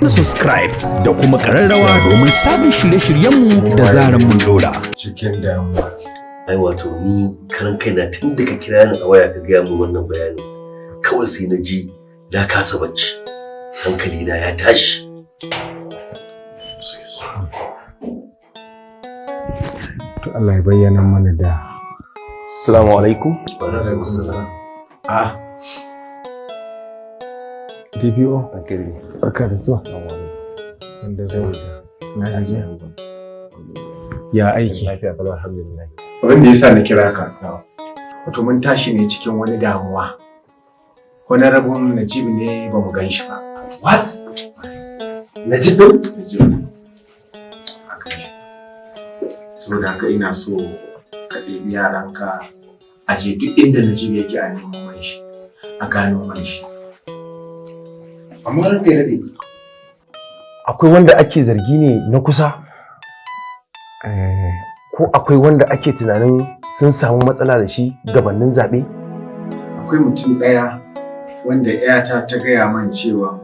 na subscribe da kuma kararrawa domin samun shirye-shiryenmu da zaran mun dora. Cikin damuwa. Ai wato ni karan kaina tun da ka kira ni a waya ka gaya min wannan bayani kawai sai na ji na kasa bacci. Hankali na ya tashi. To Allah ya bayyana mana da. Assalamu alaikum. Wa alaikum assalam. DPO. Akiri. Barka da zuwa. San da zuwa. Na gaji. Ya aiki. Lafiya kalau alhamdulillah. Abin da yasa na kira ka. Wato mun tashi ne cikin wani damuwa. Wani rabon Najib ne ba mu gan shi ba. What? Najib din? Najib. Haka shi. Saboda haka ina so ka ɗebi yaranka a je duk inda Najib yake a nemo man shi. A gano man shi. Amma ranka ya daɗe. Akwai wanda ake zargi ne na kusa? Ko akwai wanda ake tunanin sun samu matsala da shi gabanin zaɓe? Akwai mutum ɗaya wanda ‘yata ta gaya man cewa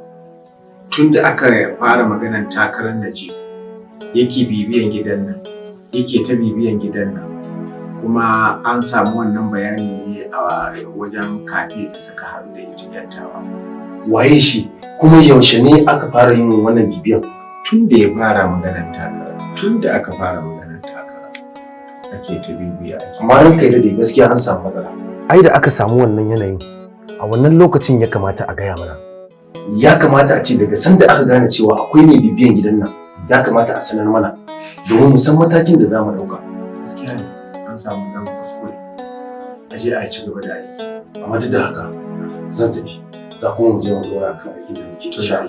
tun da aka fara maganar takarar Najib yake bibiyan gidan nan, yake ta bibiyan gidan nan, kuma an samu wannan bayani ne a wajen kafe da suka haɗu da ita ‘yantawa. Waye shi? Kuma yaushe ne aka fara yin wannan bibiyan? Tun da ya fara maganar takara, tun da aka fara maganar takara ake ta bibiya. Amma ranka ya daɗe gaskiya an samu matsala. Ai da aka samu wannan yanayin a wannan lokacin ya kamata a gaya mana. Ya kamata a ce daga sanda aka gane cewa akwai mai bibiyan gidan nan ya kamata a sanar mana domin mu san matakin da za mu ɗauka. Gaskiya ne an samu ɗan kuskure. A je a ci gaba da aiki. Amma duk da haka zan tafi. Za kuma mu je mu dora kan aikin da muke ta sha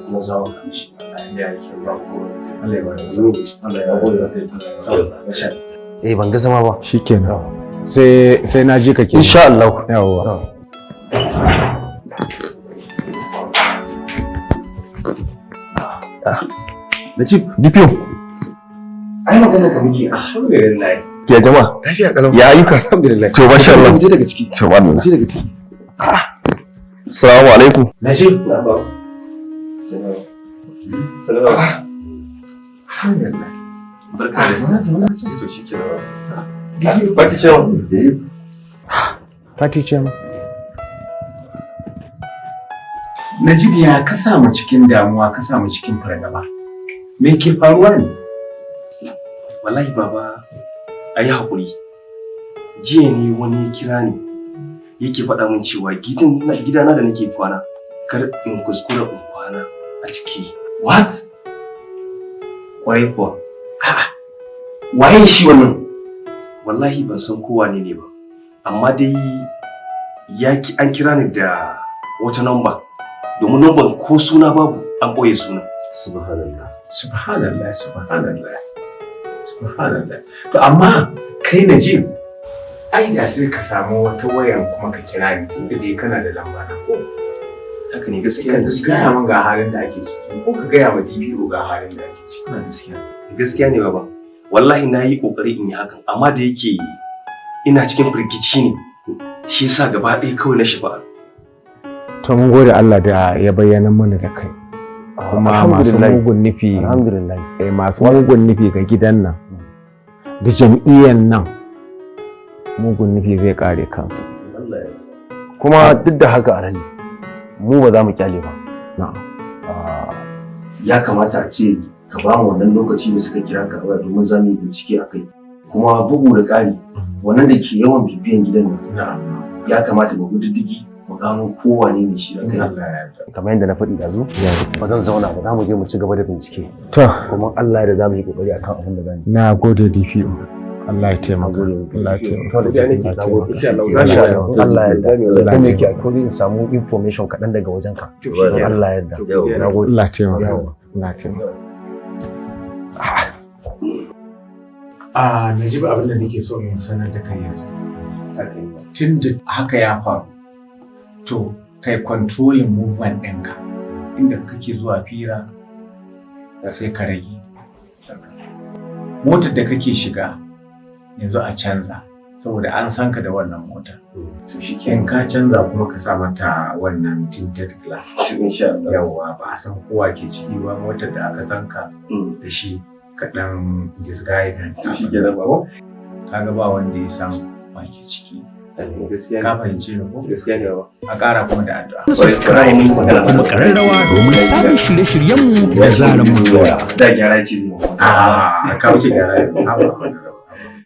kuma za mu kan shi. Ya yi kyau ba ko Allah ya bada sani. Allah ya bada sani. Ban ga zama ba. Shikenan. Sai na ji ka ke. Insha Allah. Yawwa. Najib, DPO. Ai magana ka muke alhamdulillah. Ya jama'a. Lafiya kalau. Ya ayyuka. Alhamdulillah. To masha Allah. Mu je daga ciki. To ba mu je daga ciki. Assalamu alaikum. Najib. Salamu. Alhamdulillah. Barka da zama. so shikenan. Barka cewa. Fati Chama. Najib ya ka samu cikin damuwa, ka samu cikin fargaba. Me ke faruwa ne? Wallahi baba ayi hakuri. Jiya ne wani ya kira ni yake faɗa min cewa gidana da nake kwana kar in kuskura in kwana a ciki. What? Kwarai kuwa. A'a. Waye shi wannan? Wallahi ban san kowa ne ba. Amma dai an kira ni da wata namba. Domin namban ko suna babu an ɓoye suna. Subhanallah. Subhanallah, subhanallah. Subhanallah. To amma kai Najib, ai da sai ka samu wata wayan kuma ka kira ni tunda dai kana da lamba na ko. Haka ne gaskiya ne. Gaya min ga halin da ake ciki ko ka gaya ma DPO ga halin da ake ciki. Kana gaskiya. Gaskiya ne baba. Wallahi na yi kokari in yi hakan amma da yake ina cikin firgici ne. Shi yasa gaba ɗaya kawai na shifa. To mun gode Allah da ya bayyana mana da kai. Kuma masu mugun nufi, alhamdulillah. Masu mugun nufi ga gidan nan da jam'iyyar nan mugun nufi zai kare kansu. Kuma duk da haka alhaji mu ba za mu kyale ba. Na'am. Ya kamata a ce ka ba mu wannan lokaci da suka kira ka a domin za mu yi bincike a kai. Kuma bugu da ƙari wannan da ke yawan bibiyan gidan nan ya kamata mu bi diddigi mu gano kowane ne shi da kai. Kamar yadda na faɗi ɗazu ba zan zauna ba za mu je mu ci gaba da bincike. To kuma Allah ya da za mu yi kokari akan abin da za mu yi. Na gode DPO. Allah ya taimaka. Allah ya taimaka. Allah ya da kuma yake akwai in samu information kaɗan daga wajen ka. Allah ya da. Na gode. Allah ya taimaka. Allah ya taimaka. Najib abin da nake so in sanar da kai yanzu. Tun da haka ya faru, to kai controlling movement ɗinka. Inda kake zuwa fira sai ka rage. Motar da kake shiga yanzu a canza. saboda an san ka da wannan mota. To shi In ka canza kuma ka sa mata wannan tinted glass. insha Allah. Yawwa ba a san kowa ke ciki ba, motar da aka san ka da shi kaɗan disguise. To shi kenan baba. Kaga ba wanda ya san wa ke ciki. Gaskiya Ka fahimci ni ko? gaskiya ne baba. A ƙara kuma da addu'a. subscribe da kuma ƙararrawa domin samun shirye-shiryenmu da zarar mun dora. Da gyara ce zai. A ka wuce gyara.